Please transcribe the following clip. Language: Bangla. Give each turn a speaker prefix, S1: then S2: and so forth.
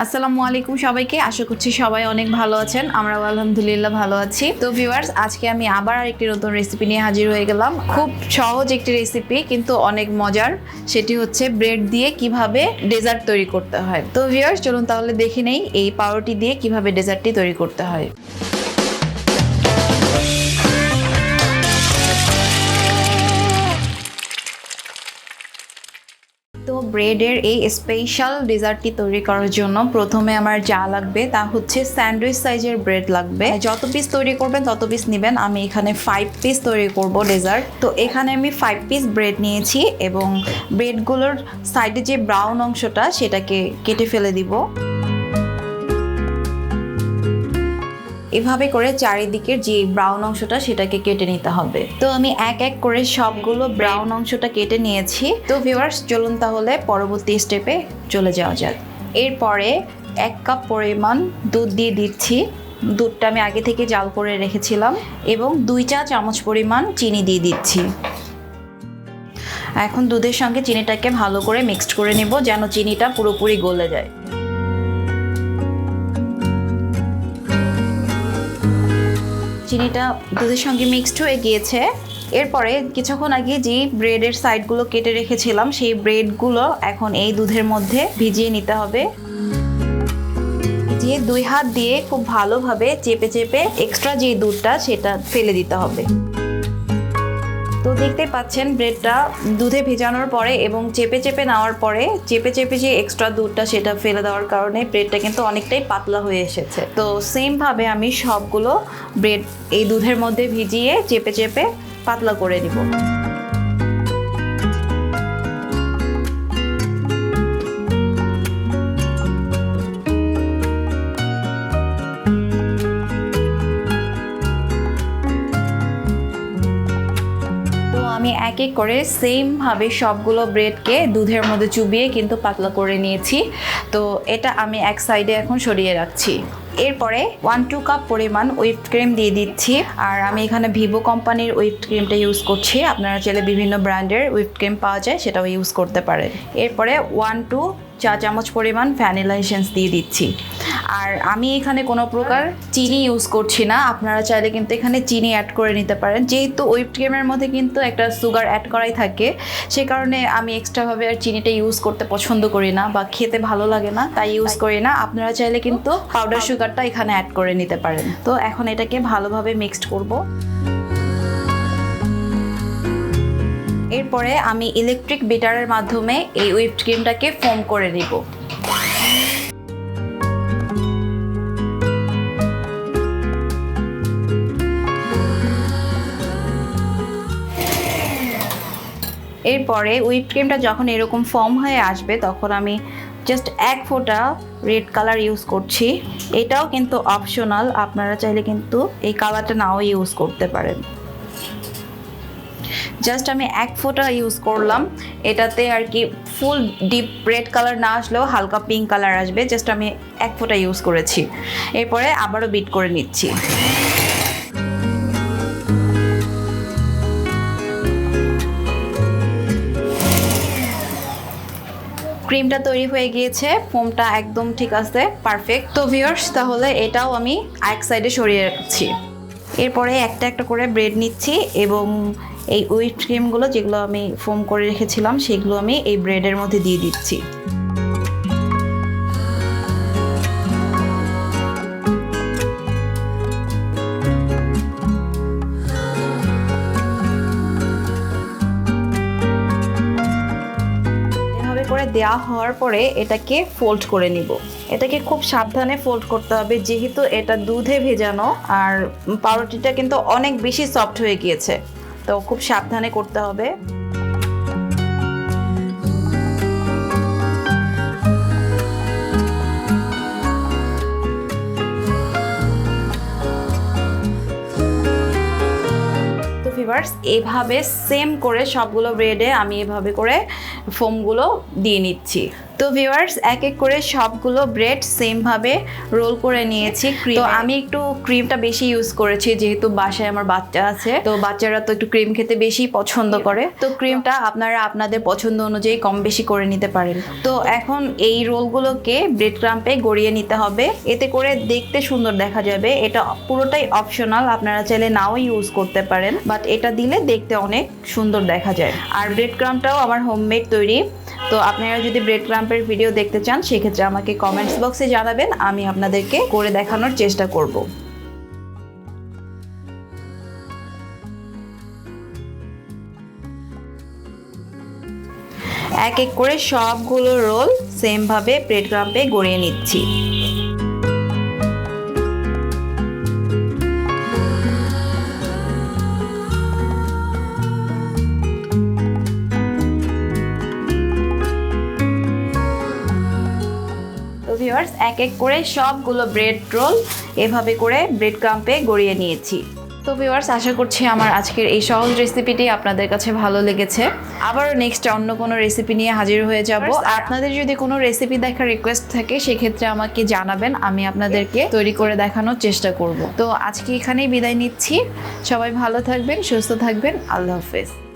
S1: আসসালামু আলাইকুম সবাইকে, আশা করছি সবাই অনেক ভালো আছেন। আমরাও আলহামদুলিল্লাহ ভালো আছি। তো ভিউয়ার্স, আজকে আমি আবার আরেকটি নতুন রেসিপি নিয়ে হাজির হয়ে গেলাম। খুব সহজ একটি রেসিপি, কিন্তু অনেক মজার। সেটি হচ্ছে ব্রেড দিয়ে কিভাবে ডেজার্ট তৈরি করতে হয়। তো ভিউয়ার্স, চলুন তাহলে দেখে নেই এই পাউরুটি দিয়ে কিভাবে ডেজার্টটি তৈরি করতে হয়। তো ব্রেডের এই স্পেশাল ডেজার্টটি তৈরি করার জন্য প্রথমে আমার যা লাগবে তা হচ্ছে স্যান্ডউইচ সাইজের ব্রেড লাগবে। যত পিস তৈরি করবেন তত পিস নেবেন। আমি এখানে 5 পিস তৈরি করব ডেজার্ট। তো এখানে আমি 5 পিস ব্রেড নিয়েছি এবং ব্রেডগুলোর সাইডে যে ব্রাউন অংশটা সেটাকে কেটে ফেলে দিব। এভাবে করে চারিদিকের যে ব্রাউন অংশটা সেটাকে কেটে নিতে হবে। তো আমি এক এক করে সবগুলো ব্রাউন অংশটা কেটে নিয়েছি। তো ভিউয়ার্স, চলুন তাহলে পরবর্তী স্টেপে চলে যাওয়া যাক। এরপরে 1 কাপ পরিমাণ দুধ দিয়ে দিচ্ছি। দুধটা আমি আগে থেকে জাল করে রেখেছিলাম এবং 2 চা চামচ পরিমাণ চিনি দিয়ে দিচ্ছি। এখন দুধের সঙ্গে চিনিটাকে ভালো করে মিক্সড করে নেব, যেন চিনিটা পুরোপুরি গলে যায়। চিনিটা দুধের সঙ্গে মিক্সড হয়ে গিয়েছে। এরপরে কিছুক্ষণ আগে যে ব্রেডের সাইডগুলো কেটে রেখেছিলাম সেই ব্রেডগুলো এখন এই দুধের মধ্যে ভিজিয়ে নিতে হবে। ভিজিয়ে 2 হাত দিয়ে খুব ভালোভাবে চেপে চেপে এক্সট্রা যে দুধটা সেটা ফেলে দিতে হবে। তো দেখতে পাচ্ছেন ব্রেডটা দুধে ভেজানোর পরে এবং চেপে চেপে নেওয়ার পরে চেপে চেপে যে এক্সট্রা দুধটা সেটা ফেলে দেওয়ার কারণে ব্রেডটা কিন্তু অনেকটাই পাতলা হয়ে এসেছে। তো সেমভাবে আমি সবগুলো ব্রেড এই দুধের মধ্যে ভিজিয়ে চেপে চেপে পাতলা করে নিব। আমি এক এক করে সেমভাবে সবগুলো ব্রেডকে দুধের মধ্যে চুবিয়ে কিন্তু পাতলা করে নিয়েছি। তো এটা আমি এক সাইডে এখন সরিয়ে রাখছি। এরপরে 1-2 কাপ পরিমাণ হুইপড ক্রিম দিয়ে দিচ্ছি। আর আমি এখানে ভিভো কোম্পানির হুইপড ক্রিমটা ইউজ করছি। আপনারা চাইলে বিভিন্ন ব্র্যান্ডের হুইপড ক্রিম পাওয়া যায়, সেটাও ইউজ করতে পারেন। এরপরে 1-2 চা চামচ পরিমাণ ভ্যানিলা এসেন্স দিয়ে দিচ্ছি। আর আমি এখানে কোনো প্রকার চিনি ইউজ করছি না। আপনারা চাইলে কিন্তু এখানে চিনি অ্যাড করে নিতে পারেন। যেহেতু হুইপড ক্রিমের মধ্যে কিন্তু একটা সুগার অ্যাড করাই থাকে, সে কারণে আমি এক্সট্রাভাবে আর চিনিটা ইউজ করতে পছন্দ করি না বা খেতে ভালো লাগে না, তাই ইউজ করি না। আপনারা চাইলে কিন্তু পাউডার সুগারটা এখানে অ্যাড করে নিতে পারেন। তো এখন এটাকে ভালোভাবে মিক্সড করব। এরপরে আমি ইলেকট্রিক বিটারের মাধ্যমে এই হুইপড ক্রিমটাকে ফোম করে নিব। এরপরে হুইপড ক্রিমটা যখন এরকম ফর্ম হয়ে আসবে তখন আমি জাস্ট 1 ফোঁটা রেড কালার ইউজ করছি। এটাও কিন্তু অপশনাল, আপনারা চাইলে কিন্তু এই কালারটা নাও ইউজ করতে পারেন। জাস্ট আমি 1 ফোঁটা ইউজ করলাম। এটাতে আর কি ফুল ডিপ রেড কালার না আসলেও হালকা পিঙ্ক কালার আসবে। জাস্ট আমি 1 ফোঁটা ইউজ করেছি। এরপরে আবারও বিট করে নিচ্ছি। ক্রিমটা তৈরি হয়ে গিয়েছে, ফোমটা একদম ঠিক আছে, পারফেক্ট। তো ভিউয়ার্স, তাহলে এটাও আমি এক সাইডে সরিয়ে রাখছি। এরপরে একটা একটা করে ব্রেড নিচ্ছি এবং এই হুইপড ক্রিমগুলো যেগুলো আমি ফোম করে রেখেছিলাম সেগুলো আমি এই ব্রেডের মধ্যে দিয়ে দিচ্ছি। করে দেওয়া হওয়ার পরে এটাকে ফোল্ড করে নিব। এটাকে খুব সাবধানে ফোল্ড করতে হবে, যেহেতু এটা দুধে ভেজানো আর পাউরুটিটা কিন্তু অনেক বেশি সফট হয়ে গিয়েছে, তো খুব সাবধানে করতে হবে। ভিউয়ার্স, এভাবে সেম করে সবগুলো ব্রেডে আমি এভাবে করে ফোমগুলো দিয়ে নিচ্ছি। তো তো ভিউয়ার্স এক এক করে সবগুলো ব্রেড সেম ভাবে রোল করে নিয়েছি। তো আমি একটু ক্রিমটা বেশি ইউজ করেছি যেহেতু বাসায় আমার বাচ্চা আছে, তো বাচ্চারা তো একটু ক্রিম খেতে বেশি পছন্দ করে, তো ক্রিমটা আপনারা আপনাদের পছন্দ অনুযায়ী কম বেশি করে নিতে পারেন। তো এখন এই রোলগুলোকে ব্রেড ক্রাম্পে গড়িয়ে নিতে হবে, এতে করে দেখতে সুন্দর দেখা যাবে। এটা পুরোটাই অপশনাল, আপনারা চাইলে নাও ইউজ করতে পারেন, বাট এটা দিলে দেখতে অনেক সুন্দর দেখা যায়। আর ব্রেড ক্রাম্পটাও আমার হোমমেড তৈরি। তো আপনারা যদি ব্রেড ক্রাম্পের ভিডিও দেখতে চান সেক্ষেত্রে আমাকে কমেন্টস বক্সে জানাবেন, আমি আপনাদেরকে করে দেখানোর চেষ্টা করব। এক এক করে সবগুলো রোল সেম ভাবে ব্রেড ক্রাম্পে গড়িয়ে নিচ্ছি। ভিউয়ার্স এক এক করে সবগুলো ব্রেড রোল এভাবে করে ব্রেড ক্রাম্পে গড়িয়ে নিয়েছি। তো ভিউয়ার্স আশা করছি আমার আজকের এই সহজ রেসিপিটি আপনাদের কাছে ভালো লেগেছে। আবার নেক্সট অন্য কোনো রেসিপি নিয়ে হাজির হয়ে যাব। আপনাদের যদি কোনো রেসিপি দেখার রিকোয়েস্ট থাকে সেক্ষেত্রে আমাকে জানাবেন, আমি আপনাদেরকে তৈরি করে দেখানোর চেষ্টা করব। তো আজকে এখানেই বিদায় নিচ্ছি, সবাই ভালো থাকবেন, সুস্থ থাকবেন, আল্লাহ হাফেজ।